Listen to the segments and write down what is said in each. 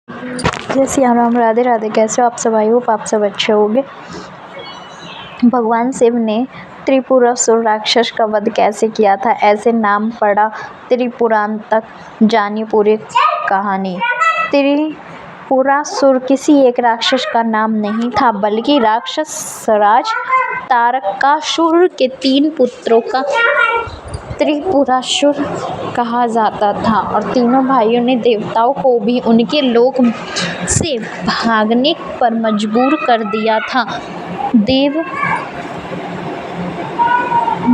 जय सिया राम, राधे राधे। कैसे हो आप सब? आई होप आप सब अच्छे होंगे। भगवान शिव ने त्रिपुरासुर राक्षस का वध कैसे किया था, ऐसे नाम पड़ा त्रिपुरांतक। जानिए पूरी कहानी। त्रिपुरासुर किसी एक राक्षस का नाम नहीं था, बल्कि राक्षस राज तारकासुर के 3 पुत्रों का त्रिपुरासुर कहा जाता था। और तीनों भाइयों ने देवताओं को भी उनके लोक से भागने पर मजबूर कर दिया था।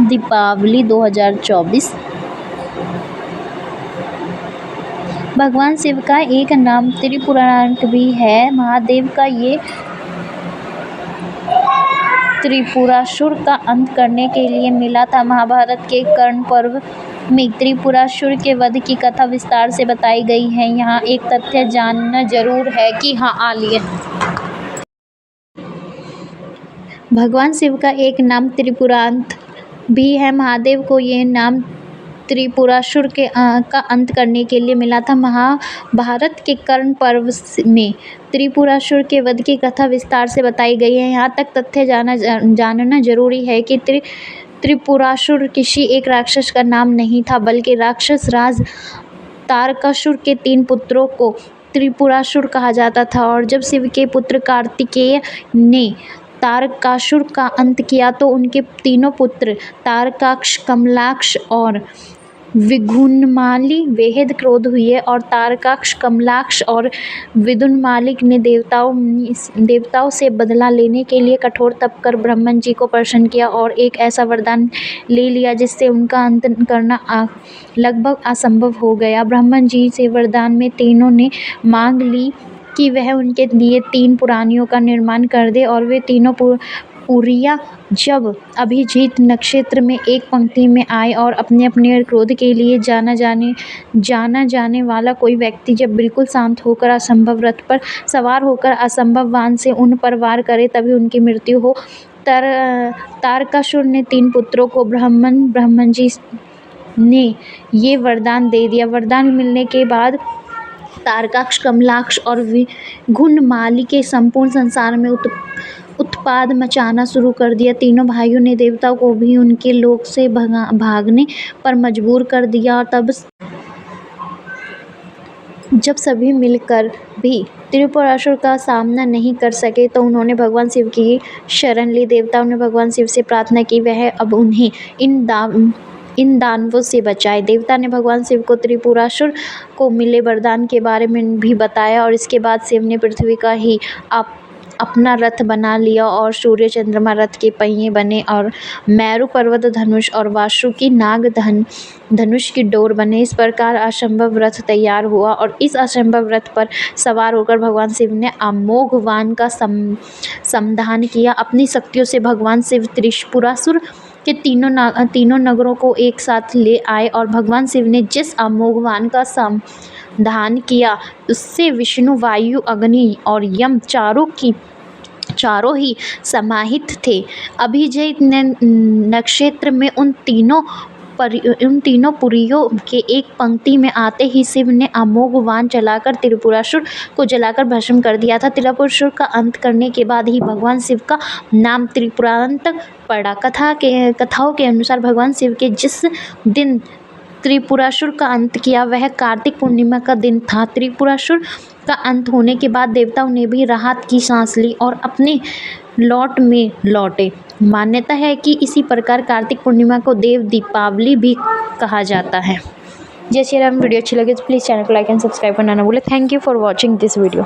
दीपावली 2024। भगवान शिव का एक नाम त्रिपुरांतक भी है। महादेव का ये त्रिपुरासुर का अंत करने के लिए मिला था। महाभारत के कर्ण पर्व में त्रिपुरासुर के वध की कथा विस्तार से बताई गई है। यहाँ एक तथ्य जानना जरूर है कि भगवान शिव का एक नाम त्रिपुरांतक भी है। महादेव को ये नाम त्रिपुरासुर का अंत करने के लिए मिला था। महाभारत के कर्ण पर्व में त्रिपुरासुर के वध की कथा विस्तार से बताई गई है। यहाँ तक तथ्य जानना जरूरी है कि त्रिपुरासुर किसी एक राक्षस का नाम नहीं था, बल्कि राक्षस राज तारकासुर के 3 पुत्रों को त्रिपुरासुर कहा जाता था। और जब शिव के पुत्र कार्तिकेय ने तारकासुर का अंत किया तो उनके तीनों पुत्र तारकाक्ष, कमलाक्ष और विदुन्माली बेहद क्रोध हुए। और तारकाक्ष, कमलाक्ष और विदुन्माली ने देवताओं से बदला लेने के लिए कठोर तप कर ब्रह्मा जी को प्रसन्न किया और एक ऐसा वरदान ले लिया जिससे उनका अंत करना लगभग असंभव हो गया। ब्रह्मा जी से वरदान में तीनों ने मांग ली कि वह उनके लिए 3 पुरानियों का निर्माण कर दे। और वे तीनों पुरिया जब अभिजीत नक्षत्र में एक पंक्ति में आए और अपने अपने क्रोध के लिए जाना जाने वाला कोई व्यक्ति जब बिल्कुल शांत होकर असंभव रथ पर सवार होकर असंभव बाण से उन पर वार करे तभी उनकी मृत्यु हो। तारकासुर ने 3 पुत्रों को ब्रह्मा जी ने ये वरदान दे दिया। वरदान मिलने के बाद तारकाक्ष, कमलाक्ष और विदुन्माली के संपूर्ण संसार में उत्पाद मचाना शुरू कर दिया। तीनों भाइयों ने देवताओं को भी उनके लोक से भागने पर मजबूर कर दिया। और तब जब सभी मिलकर भी त्रिपुरासुर का सामना नहीं कर सके तो उन्होंने भगवान शिव की शरण ली। देवताओं ने भगवान शिव से प्रार्थना की वह अब उन्हें इन दानवों से बचाए। देवता ने भगवान शिव को त्रिपुरासुर को मिले वरदान के बारे में भी बताया। और इसके बाद शिव ने पृथ्वी का ही अपना रथ बना लिया और सूर्य चंद्रमा रथ के पहिए बने और मेरु पर्वत धनुष और वासुकी नाग धनुष की डोर बने। इस प्रकार असंभव रथ तैयार हुआ और इस असंभव रथ पर सवार होकर भगवान शिव ने अमोघ वाण का समाधान किया। अपनी शक्तियों से भगवान शिव त्रिपुरासुर के तीनों नगरों को एक साथ ले आए। और भगवान शिव ने जिस अमोघ वाण का समाधान किया उससे विष्णु, वायु, अग्नि और यम चारों ही समाहित थे। अभिजीत नक्षत्र में उन तीनों पुरियों के एक पंक्ति में आते ही शिव ने अमोघ वाण चलाकर त्रिपुरासुर को जलाकर भस्म कर दिया था। त्रिपुरासुर का अंत करने के बाद ही भगवान शिव का नाम त्रिपुरांतक पड़ा। कथाओं के अनुसार भगवान शिव के जिस दिन त्रिपुरासुर का अंत किया वह कार्तिक पूर्णिमा का दिन था। त्रिपुरासुर का अंत होने के बाद देवताओं ने भी राहत की सांस ली और अपने लौट में लौटे। मान्यता है कि इसी प्रकार कार्तिक पूर्णिमा को देव दीपावली भी कहा जाता है। जय श्री राम। वीडियो अच्छी लगे तो प्लीज़ चैनल को लाइक एंड सब्सक्राइब करना ना भूलें। Thank you for watching this video.